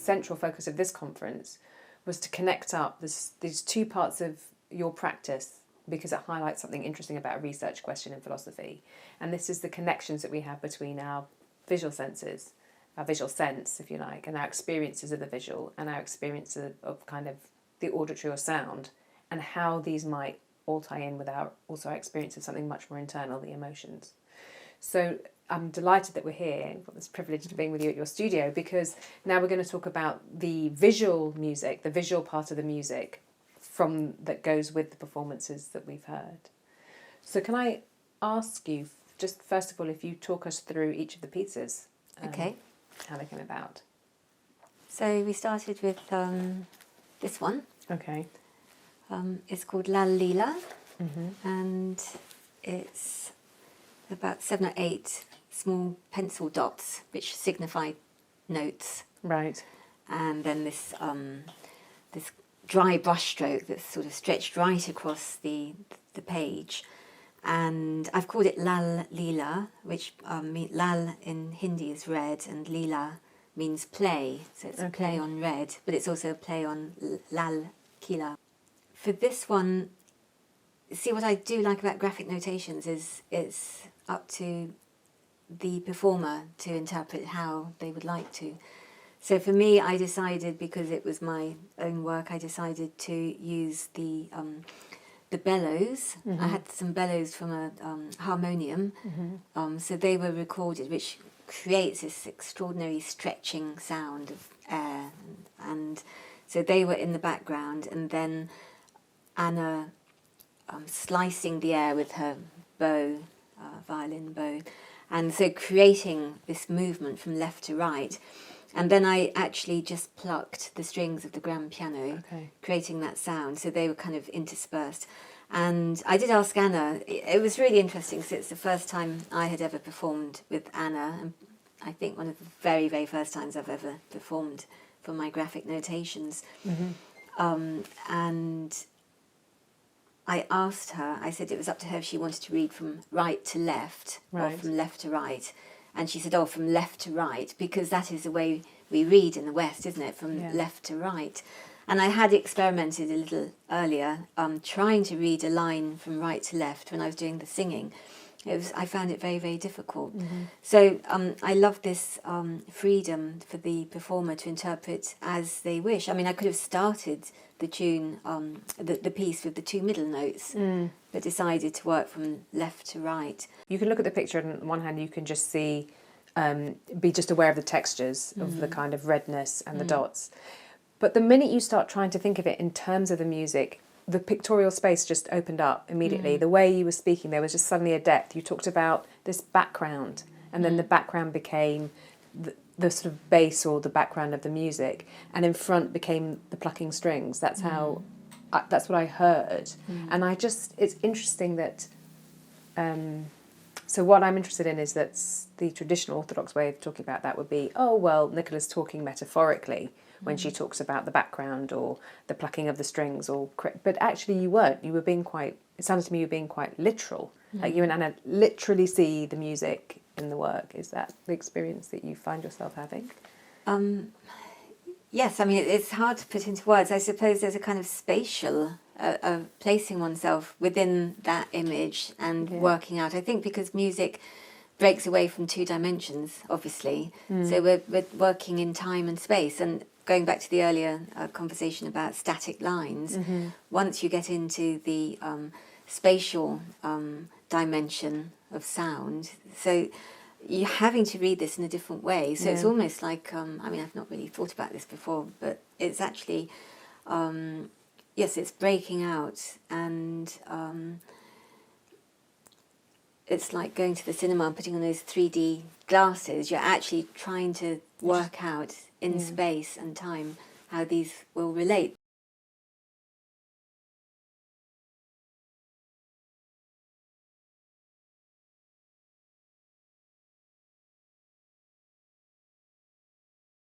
central focus of this conference was to connect up these two parts of your practice, because it highlights something interesting about a research question in philosophy. And this is the connections that we have between our visual senses, our visual sense, if you like, and our experiences of the visual and our experiences of kind of the auditory or sound, and how these might all tie in with our experience of something much more internal, the emotions. So I'm delighted that we're here. I've got this privilege of being with you at your studio, because now we're going to talk about the visual music, the visual part of the music that goes with the performances that we've heard. So can I ask you, just first of all, if you talk us through each of the pieces, Okay. how they came about. So we started with this one. Okay. It's called Lila, and it's about 7 or 8 small pencil dots which signify notes. Right. And then this dry brushstroke that's sort of stretched right across the page. And I've called it Lila, which Lal in Hindi is red, and Lila means play. So it's a play on red, but it's also a play on Lal Kila. For this one, see, what I do like about graphic notations is it's up to the performer to interpret how they would like to. So for me, I decided, because it was my own work, I decided to use the bellows. I had some bellows from a harmonium, so they were recorded, which creates this extraordinary stretching sound of air, and so they were in the background, and then Anna slicing the air with her bow, violin bow, and so creating this movement from left to right. And then I actually just plucked the strings of the grand piano, creating that sound. So they were kind of interspersed. And I did ask Anna. It was really interesting, because it's the first time I had ever performed with Anna. And I think one of the very, very first times I've ever performed for my graphic notations. And I asked her, I said it was up to her if she wanted to read from right to left or from left to right. And she said, from left to right, because that is the way we read in the West, isn't it? From left to right. And I had experimented a little earlier, trying to read a line from right to left when I was doing the singing. I found it very, very difficult. So I love this freedom for the performer to interpret as they wish. I mean, I could have started the tune, the piece with the 2 middle notes, but decided to work from left to right. You can look at the picture, and on one hand you can just see, be just aware of the textures of the kind of redness and the dots. But the minute you start trying to think of it in terms of the music, the pictorial space just opened up immediately. The way you were speaking, there was just suddenly a depth. You talked about this background, and then the background became the sort of bass or the background of the music, and in front became the plucking strings. That's how, that's what I heard. And it's interesting that, so what I'm interested in is that the traditional Orthodox way of talking about that would be, Nicola's talking metaphorically when she talks about the background or the plucking of the strings, but actually you weren't. You were being quite, it sounded to me you were being quite literal. Like you and Anna literally see the music in the work. Is that the experience that you find yourself having? Yes, I mean, it's hard to put into words. I suppose there's a kind of spatial of placing oneself within that image and working out. I think because music breaks away from 2 dimensions, obviously. So we're working in time and space. And going back to the earlier conversation about static lines, once you get into the spatial dimension of sound, so you're having to read this in a different way. So it's almost like, I mean, I've not really thought about this before, but it's actually, yes, it's breaking out, and it's like going to the cinema and putting on those 3D glasses. You're actually trying to work out in space and time how these will relate.